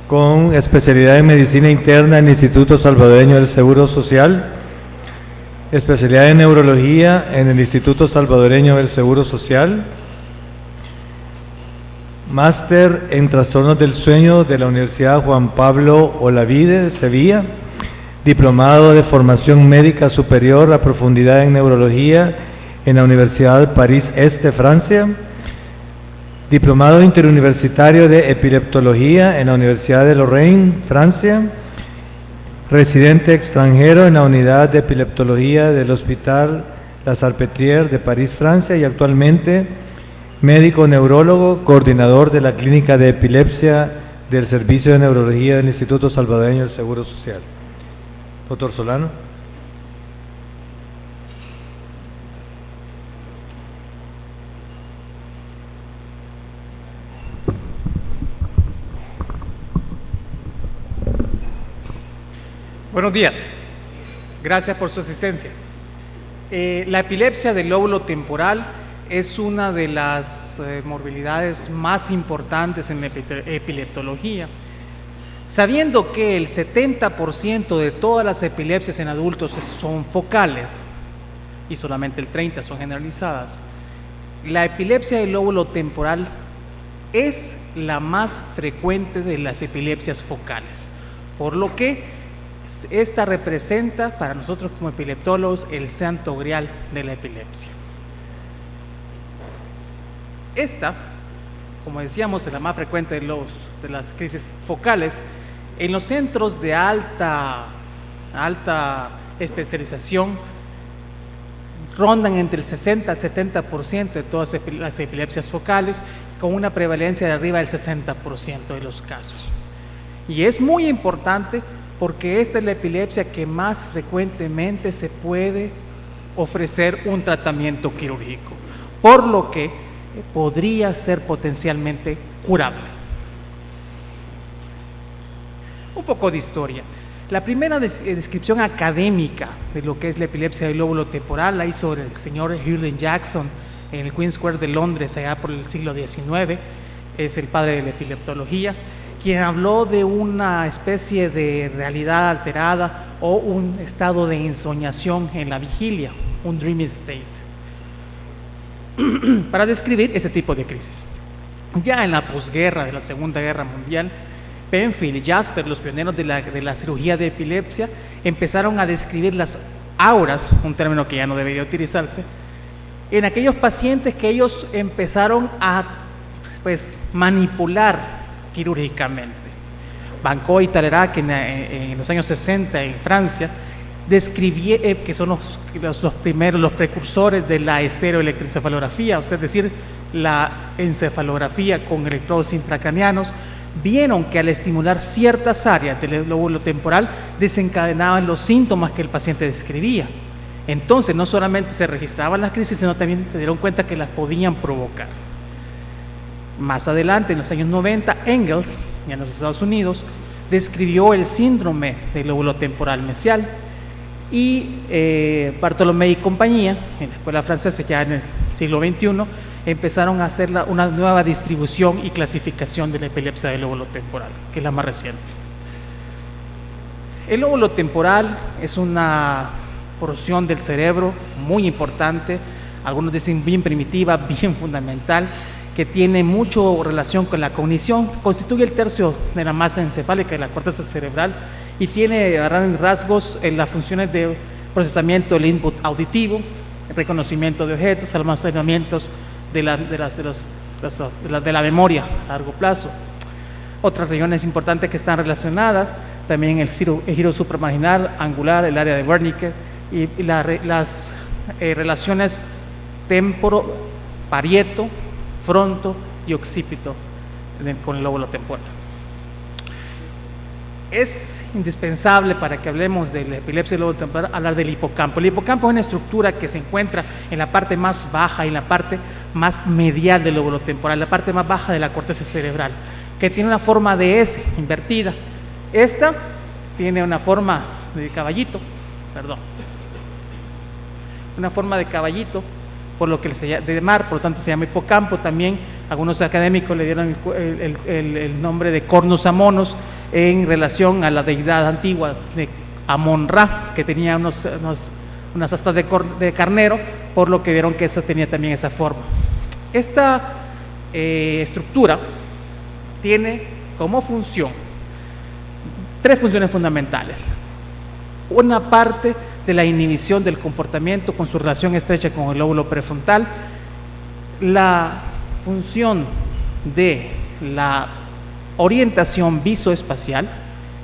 con especialidad en Medicina Interna en el Instituto Salvadoreño del Seguro Social, especialidad en Neurología en el Instituto Salvadoreño del Seguro Social, máster en Trastornos del Sueño de la Universidad Juan Pablo Olavide de Sevilla, diplomado de Formación Médica Superior a Profundidad en Neurología en la Universidad París-Este, Francia, diplomado interuniversitario de Epileptología en la Universidad de Lorraine, Francia, residente extranjero en la Unidad de Epileptología del Hospital La Salpêtrière de París, Francia, y actualmente médico neurólogo, coordinador de la Clínica de Epilepsia del Servicio de Neurología del Instituto Salvadoreño del Seguro Social. Doctor Solano. Buenos días, gracias por su asistencia. La epilepsia del lóbulo temporal es una de las morbilidades más importantes en la epileptología. Sabiendo que el 70% de todas las epilepsias en adultos son focales y solamente el 30% son generalizadas, la epilepsia del lóbulo temporal es la más frecuente de las epilepsias focales, por lo que esta representa para nosotros como epileptólogos el santo grial de la epilepsia. Esta, como decíamos, es la más frecuente de las crisis focales. En los centros de alta especialización rondan entre el 60 al 70% de todas las epilepsias focales, con una prevalencia de arriba del 60% de los casos. Y es muy importante porque esta es la epilepsia que más frecuentemente se puede ofrecer un tratamiento quirúrgico, por lo que podría ser potencialmente curable. Un poco de historia. La primera descripción académica de lo que es la epilepsia del lóbulo temporal la hizo el señor Hurlin Jackson en el Queen's Square de Londres, allá por el siglo XIX. Es el padre de la epileptología, quien habló de una especie de realidad alterada o un estado de ensoñación en la vigilia, un dream state, para describir ese tipo de crisis. Ya en la posguerra de la Segunda Guerra Mundial, Penfield y Jasper, los pioneros de la cirugía de epilepsia, empezaron a describir las auras, un término que ya no debería utilizarse, en aquellos pacientes que ellos empezaron a manipular quirúrgicamente. Banco y Talleyrand, en los años 60 en Francia, describieron que son los precursores de la estereoelectroencefalografía, es decir, la encefalografía con electrodos intracraneanos. Vieron que al estimular ciertas áreas del lóbulo temporal desencadenaban los síntomas que el paciente describía. Entonces no solamente se registraban las crisis, sino también se dieron cuenta que las podían provocar. Más adelante, en los años 90, Engels, ya en los Estados Unidos, describió el síndrome del lóbulo temporal mesial, y Bartolomé y compañía, en la escuela francesa ya en el siglo XXI, empezaron a hacer una nueva distribución y clasificación de la epilepsia del lóbulo temporal, que es la más reciente. El lóbulo temporal es una porción del cerebro muy importante, algunos dicen bien primitiva, bien fundamental, que tiene mucho relación con la cognición, constituye el tercio de la masa encefálica de la corteza cerebral y tiene a grandes rasgos en las funciones de procesamiento del input auditivo, reconocimiento de objetos, almacenamientos de la memoria a largo plazo. Otras regiones importantes que están relacionadas, también el giro supramarginal, angular, el área de Wernicke y las relaciones temporo-parieto, fronto y occipito con el lóbulo temporal. Es indispensable para que hablemos de la epilepsia del lóbulo temporal hablar del hipocampo. El hipocampo es una estructura que se encuentra en la parte más baja y en la parte más medial del lóbulo temporal, la parte más baja de la corteza cerebral, que tiene una forma de S invertida. Esta tiene una forma de caballito, una forma de caballito, por lo que de mar, por lo tanto se llama hipocampo. También algunos académicos le dieron el nombre de cornus amonos, en relación a la deidad antigua de Amon-Ra, que tenía unas astas de carnero, por lo que vieron que esa tenía también esa forma. Esta estructura tiene como función 3 funciones fundamentales. Una parte de la inhibición del comportamiento con su relación estrecha con el lóbulo prefrontal, la función de la orientación visoespacial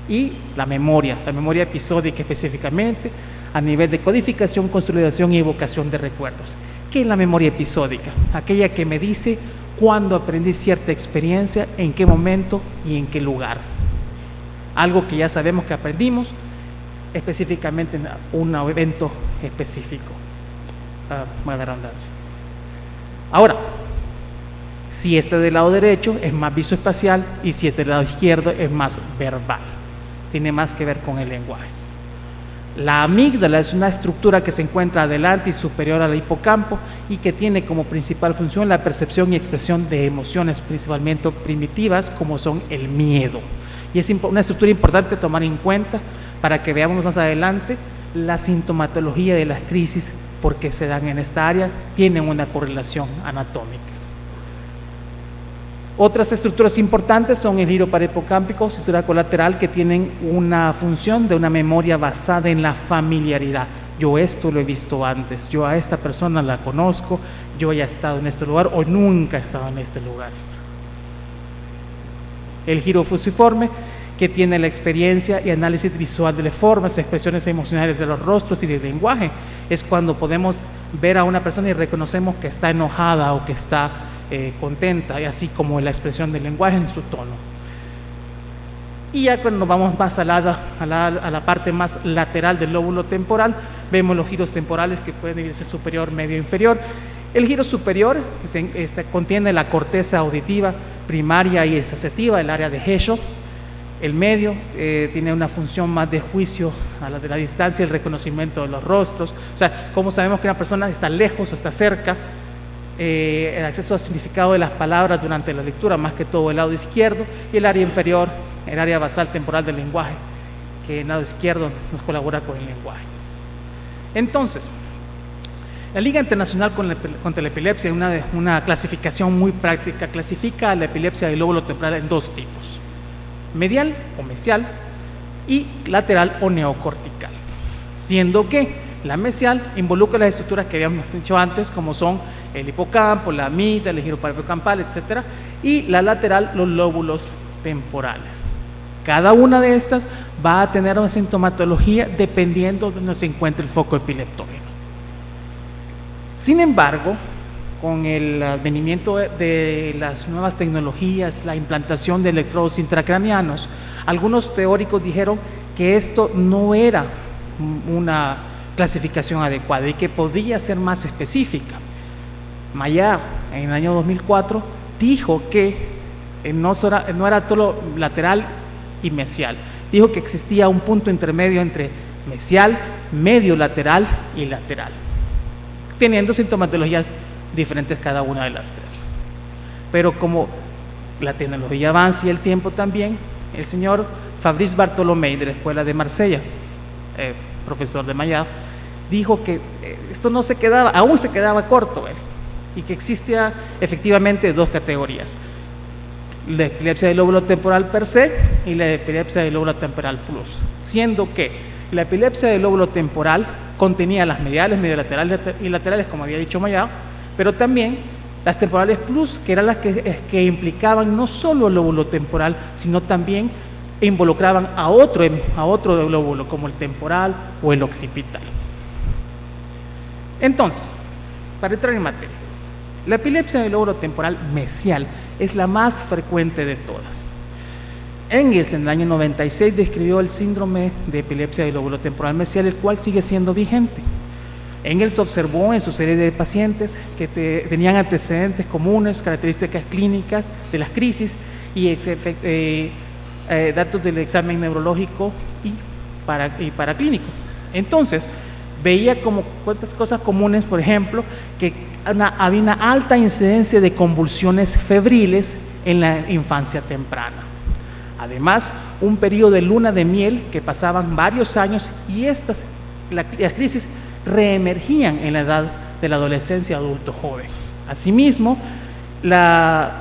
y la memoria episódica específicamente a nivel de codificación, consolidación y evocación de recuerdos. ¿Qué es la memoria episódica? Aquella que me dice cuándo aprendí cierta experiencia, en qué momento y en qué lugar. Algo que ya sabemos que aprendimos específicamente en un evento específico. Buena redundancia. Ahora, si este del lado derecho es más visoespacial y si este del lado izquierdo es más verbal, tiene más que ver con el lenguaje. La amígdala es una estructura que se encuentra adelante y superior al hipocampo y que tiene como principal función la percepción y expresión de emociones, principalmente primitivas, como son el miedo. Y es una estructura importante tomar en cuenta para que veamos más adelante la sintomatología de las crisis, porque se dan en esta área, tienen una correlación anatómica. Otras estructuras importantes son el giro parahipocámpico, cisura colateral, que tienen una función de una memoria basada en la familiaridad. Yo esto lo he visto antes, yo a esta persona la conozco, yo ya he estado en este lugar o nunca he estado en este lugar. El giro fusiforme, que tiene la experiencia y análisis visual de las formas, expresiones emocionales de los rostros y del lenguaje. Es cuando podemos ver a una persona y reconocemos que está enojada o que está contenta, y así como la expresión del lenguaje en su tono. Y ya cuando nos vamos más a la parte más lateral del lóbulo temporal, vemos los giros temporales que pueden dividirse superior, medio e inferior. El giro superior contiene la corteza auditiva primaria y asociativa, el área de Heschel. El medio tiene una función más de juicio a la de la distancia, el reconocimiento de los rostros. O sea, cómo sabemos que una persona está lejos o está cerca, el acceso al significado de las palabras durante la lectura, más que todo el lado izquierdo, y el área inferior, el área basal temporal del lenguaje, que en el lado izquierdo nos colabora con el lenguaje. Entonces, la Liga Internacional contra la Epilepsia, una clasificación muy práctica, clasifica la epilepsia del lóbulo temporal en 2 tipos: medial o mesial y lateral o neocortical, siendo que la mesial involucra las estructuras que habíamos dicho antes, como son el hipocampo, la amígdala, el giro parahipocampo, etcétera, y la lateral, los lóbulos temporales. Cada una de estas va a tener una sintomatología dependiendo de donde se encuentre el foco epileptógeno. Sin embargo, con el advenimiento de las nuevas tecnologías, la implantación de electrodos intracranianos, algunos teóricos dijeron que esto no era una clasificación adecuada y que podía ser más específica. Maillard, en el año 2004, dijo que no era todo lateral y mesial. Dijo que existía un punto intermedio entre mesial, medio lateral y lateral, teniendo sintomatologías diferentes cada una de las 3. Pero como la tecnología avanza y el tiempo también, el señor Fabrice Bartholomé, de la Escuela de Marsella, profesor de Maillard, dijo que esto aún se quedaba corto, y que existía efectivamente 2 categorías: la epilepsia del lóbulo temporal per se y la epilepsia del lóbulo temporal plus, siendo que la epilepsia del lóbulo temporal contenía las mediales, mediolaterales y laterales, como había dicho Maillard, pero también las temporales plus, que eran las que implicaban no solo el lóbulo temporal, sino también involucraban a otro lóbulo, como el temporal o el occipital. Entonces, para entrar en materia, la epilepsia del lóbulo temporal mesial es la más frecuente de todas. Engels, en el año 96, describió el síndrome de epilepsia del lóbulo temporal mesial, el cual sigue siendo vigente. Engels observó en su serie de pacientes que tenían antecedentes comunes, características clínicas de las crisis y datos del examen neurológico y paraclínico. Entonces, veía como cuántas cosas comunes, por ejemplo, que había una alta incidencia de convulsiones febriles en la infancia temprana. Además, un periodo de luna de miel que pasaban varios años y las crisis reemergían en la edad de la adolescencia adulto joven. Asimismo,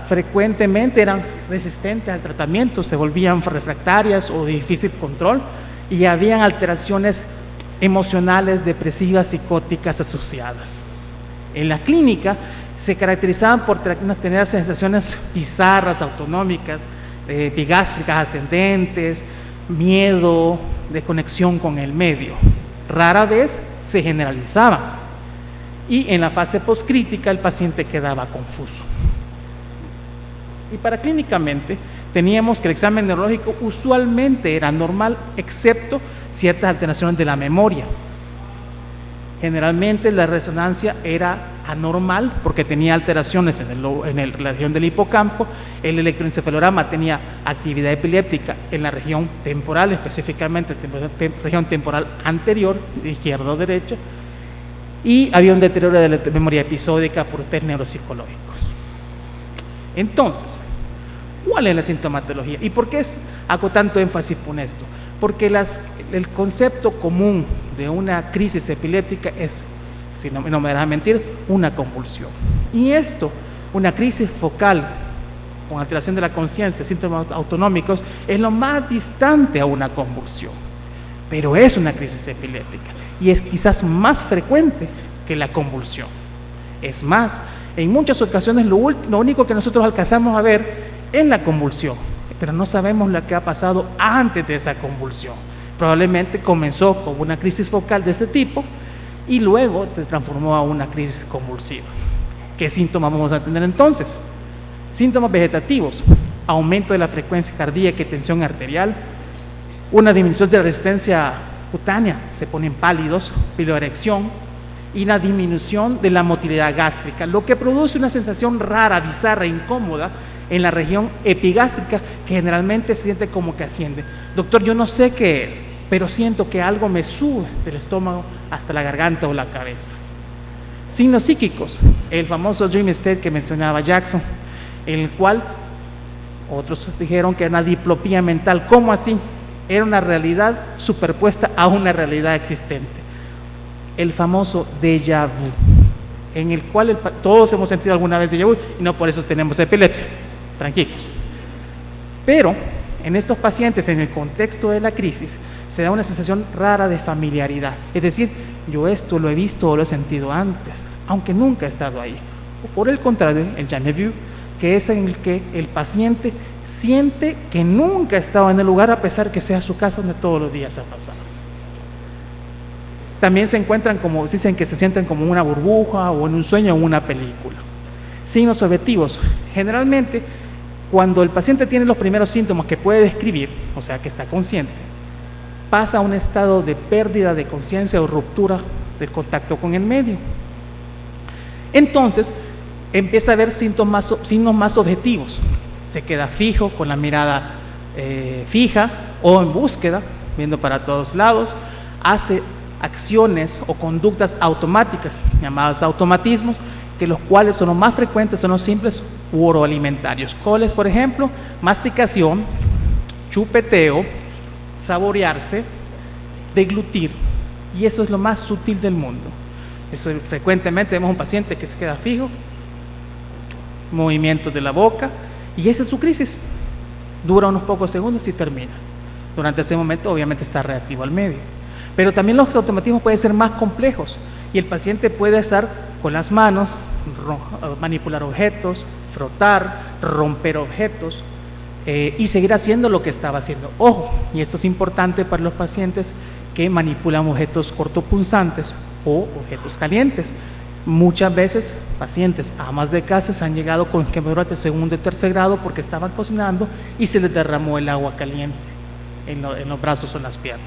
frecuentemente eran resistentes al tratamiento, se volvían refractarias o de difícil control y habían alteraciones emocionales, depresivas, psicóticas asociadas. En la clínica se caracterizaban por tener sensaciones bizarras, autonómicas, epigástricas ascendentes, miedo, desconexión con el medio. Rara vez se generalizaban y en la fase postcrítica el paciente quedaba confuso. Y paraclínicamente teníamos que el examen neurológico usualmente era normal, excepto ciertas alteraciones de la memoria. Generalmente la resonancia era anormal porque tenía alteraciones en la región del hipocampo. El electroencefalograma tenía actividad epiléptica en la región temporal, específicamente región temporal anterior, de izquierda o derecha, y había un deterioro de la memoria episódica por test neuropsicológicos. Entonces, ¿cuál es la sintomatología? ¿Y por qué hago tanto énfasis con esto? Porque el concepto común de una crisis epiléptica es, si no me dejan mentir, una convulsión. Y esto, una crisis focal con alteración de la conciencia, síntomas autonómicos, es lo más distante a una convulsión. Pero es una crisis epiléptica y es quizás más frecuente que la convulsión. Es más, en muchas ocasiones lo único que nosotros alcanzamos a ver es la convulsión, pero no sabemos lo que ha pasado antes de esa convulsión. Probablemente comenzó con una crisis focal de este tipo y luego se transformó a una crisis convulsiva. ¿Qué síntomas vamos a tener entonces? Síntomas vegetativos: aumento de la frecuencia cardíaca y tensión arterial, una disminución de la resistencia cutánea, se ponen pálidos, piloerección, y una disminución de la motilidad gástrica, lo que produce una sensación rara, bizarra, incómoda en la región epigástrica, que generalmente se siente como que asciende. Doctor, yo no sé qué es, pero siento que algo me sube del estómago hasta la garganta o la cabeza. Signos psíquicos: el famoso dream state que mencionaba Jackson, en el cual otros dijeron que era una diplopía mental. ¿Cómo así? Era una realidad superpuesta a una realidad existente. El famoso déjà vu, en el cual todos hemos sentido alguna vez déjà vu y no por eso tenemos epilepsia. Tranquilos. Pero en estos pacientes, en el contexto de la crisis, se da una sensación rara de familiaridad. Es decir, yo esto lo he visto o lo he sentido antes, aunque nunca he estado ahí. O por el contrario, el jamais vu, que es en el que el paciente siente que nunca ha estado en el lugar, a pesar que sea su casa donde todos los días ha pasado. También se encuentran dicen que se sienten como una burbuja o en un sueño o en una película. Signos objetivos: generalmente cuando el paciente tiene los primeros síntomas que puede describir, o sea que está consciente, pasa a un estado de pérdida de conciencia o ruptura del contacto con el medio. Entonces empieza a haber signos más objetivos: se queda fijo, con la mirada fija o en búsqueda, viendo para todos lados, hace acciones o conductas automáticas, llamadas automatismos, que los cuales son los más frecuentes, son los simples u oroalimentarios. ¿Cuáles? Por ejemplo, masticación, chupeteo, saborearse, deglutir, y eso es lo más sutil del mundo. Eso frecuentemente vemos un paciente que se queda fijo, movimientos de la boca, y esa es su crisis. Dura unos pocos segundos y termina. Durante ese momento obviamente está reactivo al medio. Pero también los automatismos pueden ser más complejos y el paciente puede estar con las manos, manipular objetos, frotar, romper objetos y seguir haciendo lo que estaba haciendo. Ojo, y esto es importante para los pacientes que manipulan objetos cortopunzantes o objetos calientes. Muchas veces pacientes, amas de casa, han llegado con quemaduras de segundo y tercer grado porque estaban cocinando y se les derramó el agua caliente en los brazos o en las piernas.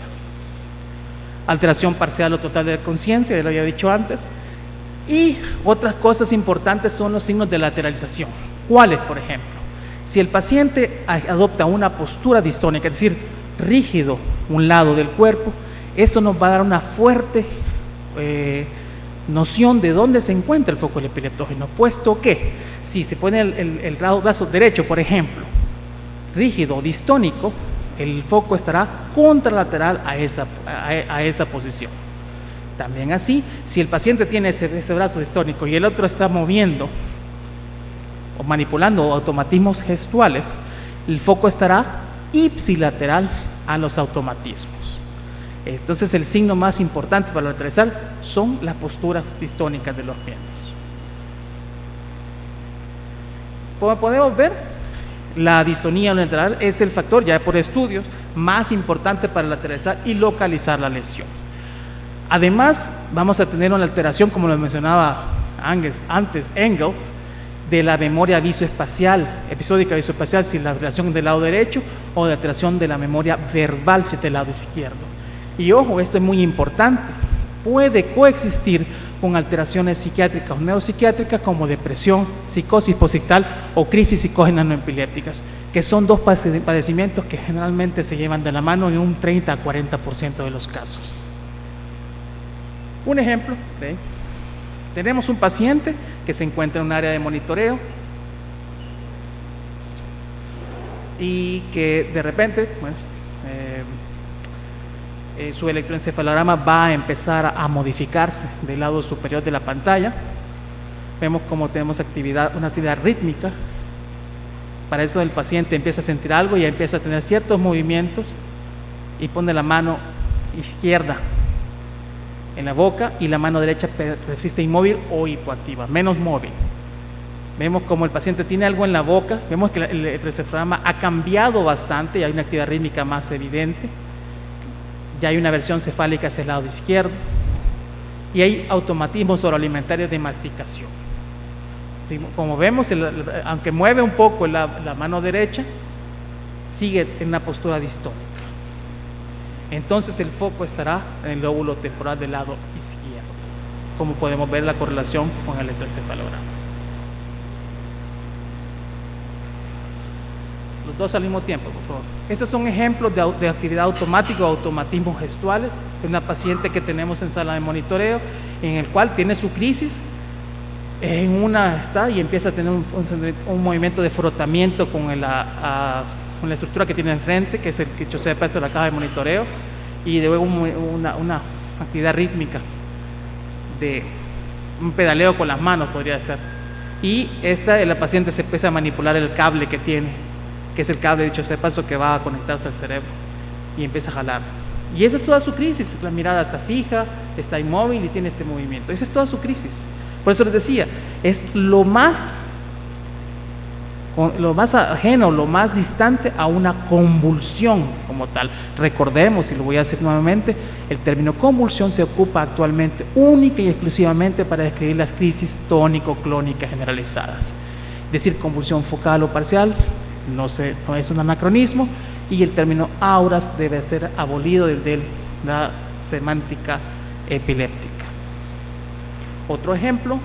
Alteración parcial o total de conciencia, ya lo había dicho antes. Y otras cosas importantes son los signos de lateralización. ¿Cuáles, por ejemplo? Si el paciente adopta una postura distónica, es decir, rígido un lado del cuerpo, eso nos va a dar una fuerte noción de dónde se encuentra el foco epileptógeno, puesto que si se pone el brazo derecho, por ejemplo, rígido o distónico, el foco estará contralateral a esa posición. También así, si el paciente tiene ese brazo distónico y el otro está moviendo o manipulando automatismos gestuales, el foco estará ipsilateral a los automatismos. Entonces, el signo más importante para lateralizar son las posturas distónicas de los miembros. Como podemos ver, la distonía unilateral es el factor, ya por estudios, más importante para lateralizar y localizar la lesión. Además, vamos a tener una alteración, como lo mencionaba antes Engels, de la memoria visoespacial, episódica visoespacial, si la alteración del lado derecho, o de alteración de la memoria verbal, si es del lado izquierdo. Y ojo, esto es muy importante, puede coexistir con alteraciones psiquiátricas o neuropsiquiátricas como depresión, psicosis posictal o crisis psicógenas no epilépticas, que son dos padecimientos que generalmente se llevan de la mano en un 30 a 40% de los casos. Un ejemplo, tenemos un paciente que se encuentra en un área de monitoreo y que de repente su electroencefalograma va a empezar a modificarse del lado superior de la pantalla. Vemos como tenemos una actividad rítmica. Para eso el paciente empieza a sentir algo y empieza a tener ciertos movimientos y pone la mano izquierda en la boca y la mano derecha persiste inmóvil o hipoactiva, menos móvil. Vemos como el paciente tiene algo en la boca, vemos que el electroencefalograma ha cambiado bastante y hay una actividad rítmica más evidente. Ya hay una versión cefálica hacia el lado izquierdo y hay automatismos oroalimentarios de masticación. Como vemos, aunque mueve un poco la mano derecha, sigue en una postura distónica. Entonces el foco estará en el lóbulo temporal del lado izquierdo, como podemos ver la correlación con el electroencefalograma. Los dos al mismo tiempo, por favor. Estos son ejemplos de actividad automática o automatismos gestuales de una paciente que tenemos en sala de monitoreo, en el cual tiene su crisis, en una está y empieza a tener un movimiento de frotamiento con la estructura que tiene enfrente, que es el que sepa es la caja de monitoreo, y luego una actividad rítmica de un pedaleo con las manos, podría ser. Y la paciente se empieza a manipular el cable que tiene, que es el cable, dicho sea de paso, que va a conectarse al cerebro, y empieza a jalar. Y esa es toda su crisis, la mirada está fija, está inmóvil y tiene este movimiento. Esa es toda su crisis. Por eso les decía, es lo más ajeno, lo más distante a una convulsión como tal. Recordemos, y lo voy a decir nuevamente, el término convulsión se ocupa actualmente única y exclusivamente para describir las crisis tónico-clónicas generalizadas. Es decir, convulsión focal o parcial no es un anacronismo, y el término auras debe ser abolido de la semántica epiléptica. Otro ejemplo,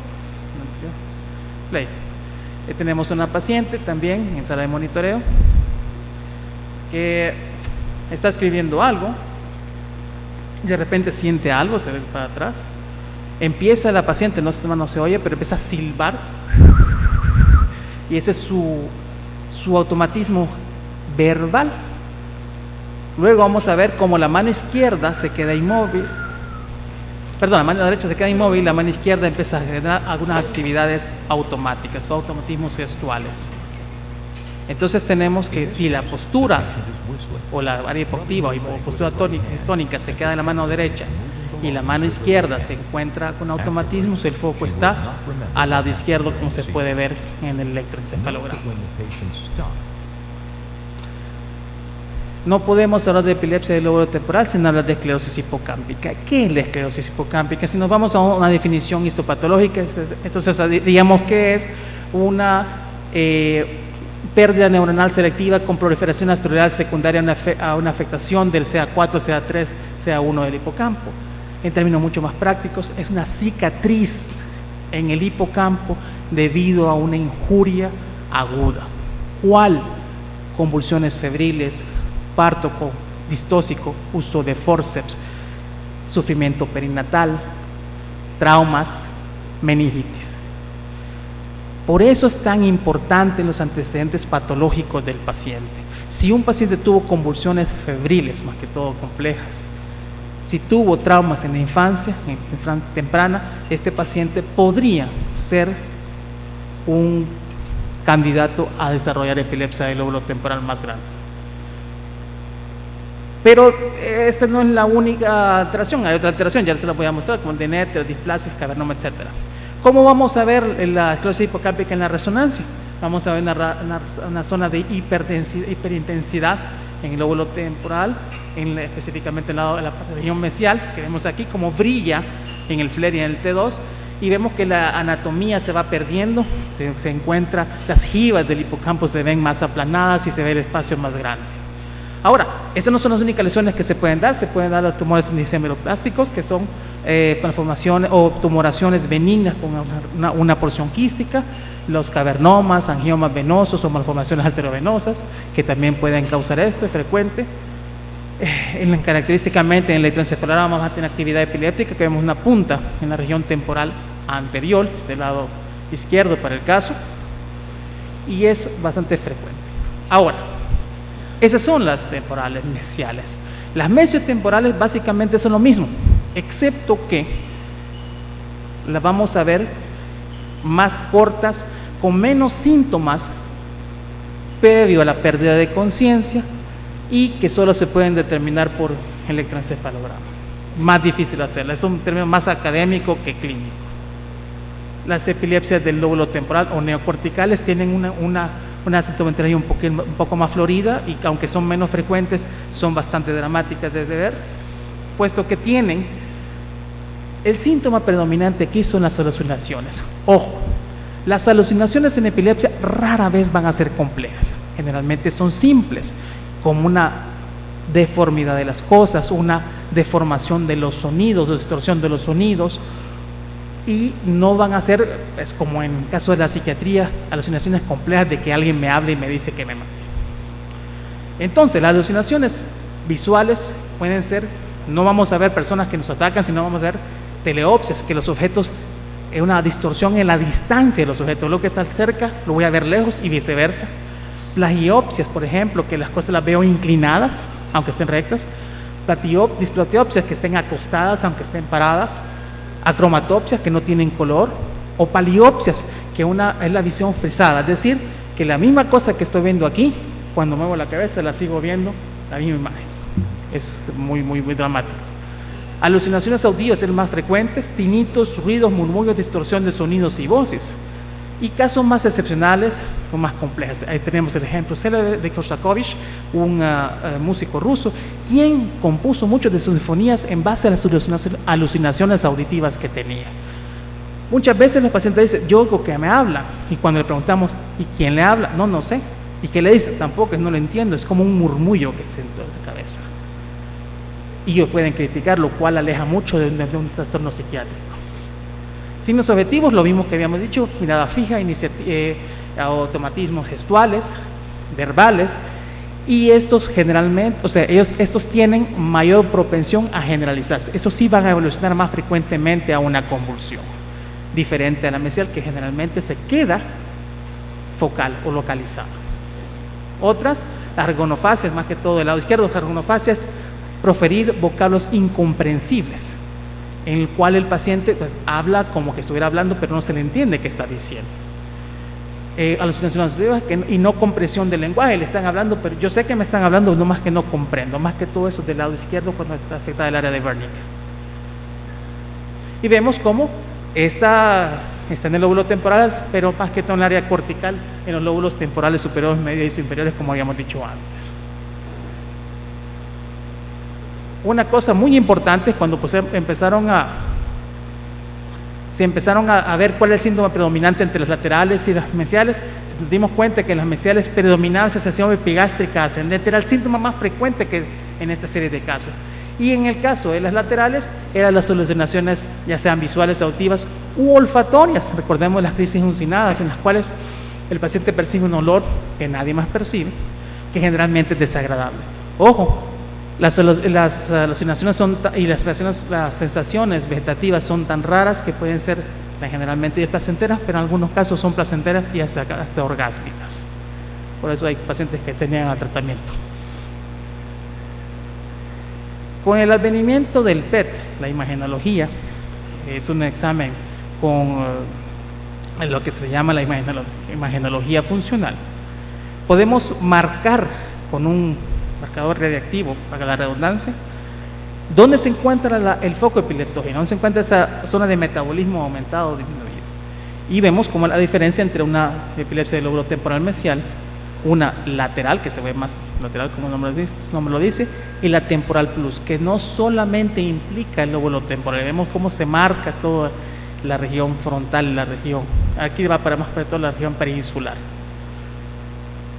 tenemos una paciente también en sala de monitoreo que está escribiendo algo y de repente siente algo, se ve para atrás, empieza la paciente, no se oye, pero empieza a silbar, y ese es su automatismo verbal. Luego vamos a ver cómo la mano izquierda se queda inmóvil, la mano derecha se queda inmóvil, la mano izquierda empieza a generar algunas actividades automáticas o automatismos gestuales. Entonces tenemos que si la postura o la área hipoactiva o postura tónica se queda en la mano derecha y la mano izquierda se encuentra con automatismos, el foco está al lado izquierdo, como se puede ver en el electroencefalograma. No podemos hablar de epilepsia del lóbulo temporal sin hablar de esclerosis hipocámpica. ¿Qué es la esclerosis hipocámpica? Si nos vamos a una definición histopatológica, entonces digamos que es una pérdida neuronal selectiva con proliferación astroleural secundaria a una afectación del CA4, CA3, CA1 del hipocampo. En términos mucho más prácticos, es una cicatriz en el hipocampo debido a una injuria aguda. ¿Cuál? Convulsiones febriles, parto distóxico, uso de forceps, sufrimiento perinatal, traumas, meningitis. Por eso es tan importante los antecedentes patológicos del paciente. Si un paciente tuvo convulsiones febriles, más que todo complejas, si tuvo traumas en la infancia, temprana, este paciente podría ser un candidato a desarrollar epilepsia del lóbulo temporal más grande. Pero esta no es la única alteración, hay otra alteración, ya se la voy a mostrar, como el de Netter, displasia, cavernoma, etc. ¿Cómo vamos a ver la esclerosis hipocámpica en la resonancia? Vamos a ver una zona de hiperintensidad en el lóbulo temporal, específicamente en la región mesial, que vemos aquí como brilla en el FLAIR y en el T2, y vemos que la anatomía se va perdiendo, se encuentra, las jivas del hipocampo se ven más aplanadas y se ve el espacio más grande. Ahora, estas no son las únicas lesiones que se pueden dar los tumores semeroplásticos, que son malformaciones o tumoraciones benignas con una porción quística, los cavernomas, angiomas venosos o malformaciones arteriovenosas, que también pueden causar esto, es frecuente. Característicamente en el electroencefalograma vamos a tener actividad epiléptica, que vemos una punta en la región temporal anterior, del lado izquierdo para el caso, y es bastante frecuente. Ahora, esas son las temporales mesiales. Las mesiotemporales básicamente son lo mismo, excepto que las vamos a ver más cortas, con menos síntomas previo a la pérdida de conciencia y que solo se pueden determinar por electroencefalograma. Más difícil hacerla, es un término más académico que clínico. Las epilepsias del lóbulo temporal o neocorticales tienen una sintomatología un poco más florida y aunque son menos frecuentes, son bastante dramáticas de ver, puesto que tienen el síntoma predominante aquí son las alucinaciones. Ojo, las alucinaciones en epilepsia rara vez van a ser complejas, generalmente son simples, como una deformidad de las cosas, una deformación de los sonidos, distorsión de los sonidos, y no van a ser, es como en el caso de la psiquiatría, alucinaciones complejas de que alguien me hable y me dice que me mate. Entonces, las alucinaciones visuales pueden ser, no vamos a ver personas que nos atacan, sino vamos a ver teleopsias, que los objetos, una distorsión en la distancia de los objetos, lo que está cerca lo voy a ver lejos y viceversa. Plagiopsias, por ejemplo, que las cosas las veo inclinadas, aunque estén rectas. Displatiopsias, que estén acostadas, aunque estén paradas. Acromatopsias, que no tienen color. O paliopsias, que es la visión frisada, es decir, que la misma cosa que estoy viendo aquí, cuando muevo la cabeza la sigo viendo la misma imagen. Es muy dramático. Alucinaciones auditivas, el más frecuentes, tinitos, ruidos, murmullos, distorsión de sonidos y voces. Y casos más excepcionales o más complejos. Ahí tenemos el ejemplo de Shostakovich, un músico ruso, quien compuso muchas de sus sinfonías en base a las alucinaciones auditivas que tenía. Muchas veces los pacientes dicen, yo oigo que me habla, y cuando le preguntamos, ¿y quién le habla? No sé. ¿Y qué le dice? Tampoco, no lo entiendo, es como un murmullo que siento en la cabeza. Y ellos pueden criticar, lo cual aleja mucho de un trastorno psiquiátrico. Signos objetivos, lo mismo que habíamos dicho, mirada fija, automatismos gestuales, verbales, y estos generalmente, estos tienen mayor propensión a generalizarse. Estos sí van a evolucionar más frecuentemente a una convulsión, diferente a la mesial, que generalmente se queda focal o localizada. Otras, las ergonofasias, más que todo del lado izquierdo, las ergonofasias, proferir vocablos incomprensibles, en el cual el paciente habla como que estuviera hablando, pero no se le entiende qué está diciendo. Alucinaciones auditivas y no comprensión del lenguaje, le están hablando, pero yo sé que me están hablando, no más que no comprendo, más que todo eso del lado izquierdo cuando está afectada el área de Wernicke. Y vemos cómo está en el lóbulo temporal, pero más que todo en el área cortical, en los lóbulos temporales superiores, medios y inferiores, como habíamos dicho antes. Una cosa muy importante es cuando se empezaron a ver cuál es el síntoma predominante entre las laterales y las mesiales, nos dimos cuenta que en las mesiales predominaba sensación epigástrica ascendente, era el síntoma más frecuente que en esta serie de casos. Y en el caso de las laterales, eran las alucinaciones ya sean visuales, auditivas u olfatorias. Recordemos las crisis alucinadas, en las cuales el paciente percibe un olor que nadie más percibe, que generalmente es desagradable. Ojo, las alucinaciones las sensaciones vegetativas son tan raras que pueden ser generalmente placenteras, pero en algunos casos son placenteras y hasta orgásmicas. Por eso hay pacientes que se niegan al tratamiento. Con el advenimiento del PET, la imagenología, es un examen con lo que se llama la imagenología funcional. Podemos marcar con un marcador radiactivo, para la redundancia, dónde se encuentra el foco epileptógeno, dónde se encuentra esa zona de metabolismo aumentado o disminuido. Y vemos como la diferencia entre una epilepsia del lóbulo temporal mesial, una lateral, que se ve más lateral como el nombre lo dice, y la temporal plus, que no solamente implica el lóbulo temporal. Vemos cómo se marca toda la región frontal, la región, aquí va para más para toda la región peninsular.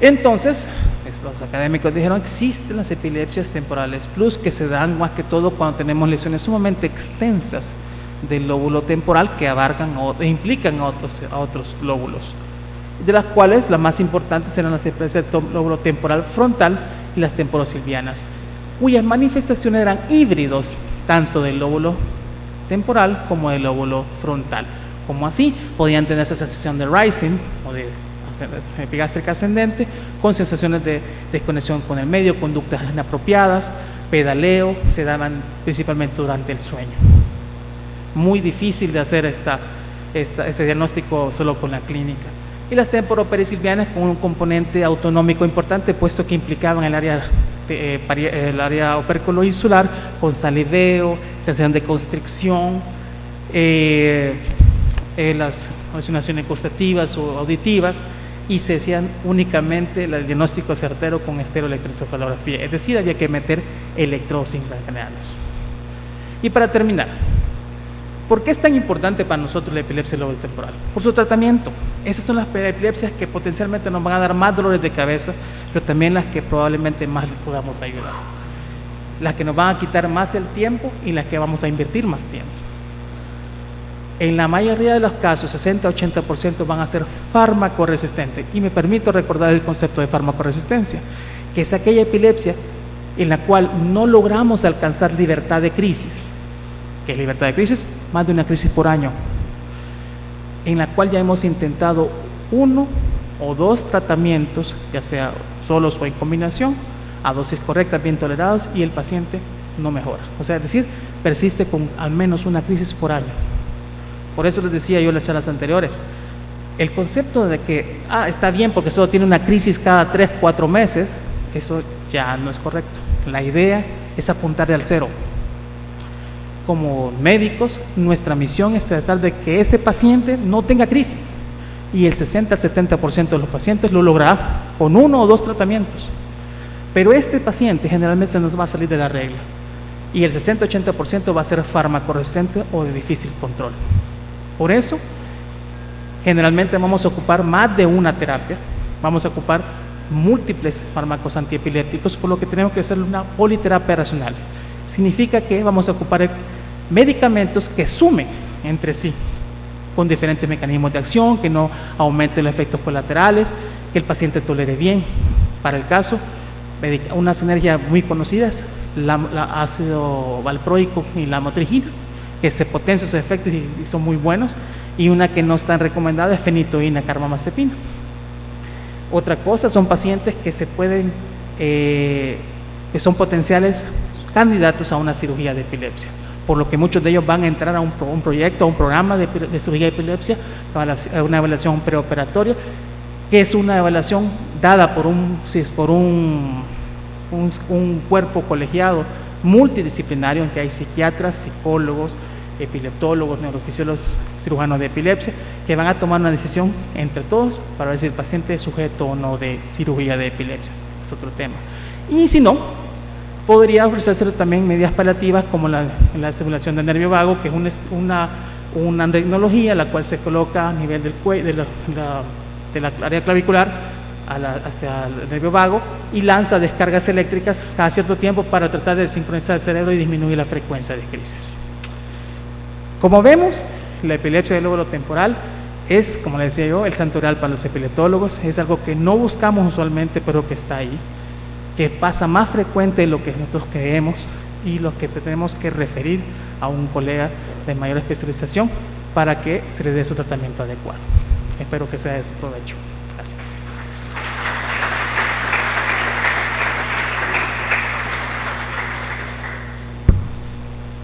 Entonces, los académicos dijeron, existen las epilepsias temporales plus, que se dan más que todo cuando tenemos lesiones sumamente extensas del lóbulo temporal que abarcan e implican a otros lóbulos, de las cuales las más importantes eran las epilepsias del lóbulo temporal frontal y las temporosilvianas, cuyas manifestaciones eran híbridos tanto del lóbulo temporal como del lóbulo frontal. Como así, podían tener esa sensación de rising o de epigástrica ascendente, con sensaciones de desconexión con el medio, conductas inapropiadas, pedaleo, se daban principalmente durante el sueño. Muy difícil de hacer ese diagnóstico solo con la clínica. Y las temporoperisylvianas con un componente autonómico importante, puesto que implicaban el área operculoinsular, con saliveo, sensación de constricción, las alucinaciones gustativas o auditivas, y se hacían únicamente el diagnóstico certero con estereoelectroencefalografía, es decir, había que meter electrodos intracraneanos. Y para terminar, ¿por qué es tan importante para nosotros la epilepsia del lóbulo temporal? Por su tratamiento. Esas son las epilepsias que potencialmente nos van a dar más dolores de cabeza, pero también las que probablemente más les podamos ayudar. Las que nos van a quitar más el tiempo y las que vamos a invertir más tiempo. En la mayoría de los casos, 60-80% van a ser fármaco-resistentes. Y me permito recordar el concepto de fármaco-resistencia, que es aquella epilepsia en la cual no logramos alcanzar libertad de crisis. ¿Qué es libertad de crisis? Más de una crisis por año, en la cual ya hemos intentado 1 o 2 tratamientos, ya sea solos o en combinación, a dosis correctas, bien tolerados, y el paciente no mejora. O sea, es decir, persiste con al menos una crisis por año. Por eso les decía yo en las charlas anteriores, el concepto de que está bien porque solo tiene una crisis cada 3-4 meses, eso ya no es correcto. La idea es apuntarle al cero. Como médicos, nuestra misión es tratar de que ese paciente no tenga crisis, y el 60-70% de los pacientes lo logrará con 1 o 2 tratamientos. Pero este paciente generalmente se nos va a salir de la regla, y el 60-80% va a ser fármaco-resistente o de difícil control. Por eso, generalmente vamos a ocupar más de una terapia, vamos a ocupar múltiples fármacos antiepilépticos, por lo que tenemos que hacer una politerapia racional. Significa que vamos a ocupar medicamentos que sumen entre sí, con diferentes mecanismos de acción, que no aumenten los efectos colaterales, que el paciente tolere bien. Para el caso, unas sinergias muy conocidas, la ácido valproico y la motrigina, que se potencian sus efectos y son muy buenos, y una que no es tan recomendada es fenitoína, carbamazepina. Otra cosa, son pacientes que se pueden, que son potenciales candidatos a una cirugía de epilepsia, por lo que muchos de ellos van a entrar a un proyecto, a un programa de cirugía de epilepsia, a una evaluación preoperatoria, que es una evaluación dada por un cuerpo colegiado multidisciplinario, en que hay psiquiatras, psicólogos, epileptólogos, neurofisiólogos, cirujanos de epilepsia, que van a tomar una decisión entre todos para ver si el paciente es sujeto o no de cirugía de epilepsia. Es otro tema. Y si no, podría ofrecerse también medidas paliativas como la estimulación del nervio vago, que es una tecnología la cual se coloca a nivel del cuello, de la área clavicular hacia el nervio vago, y lanza descargas eléctricas cada cierto tiempo para tratar de sincronizar el cerebro y disminuir la frecuencia de crisis. Como vemos, la epilepsia del lóbulo temporal es, como les decía yo, el santo grial para los epileptólogos. Es algo que no buscamos usualmente, pero que está ahí, que pasa más frecuente de lo que nosotros creemos, y lo que tenemos que referir a un colega de mayor especialización para que se le dé su tratamiento adecuado. Espero que sea de su provecho. Gracias.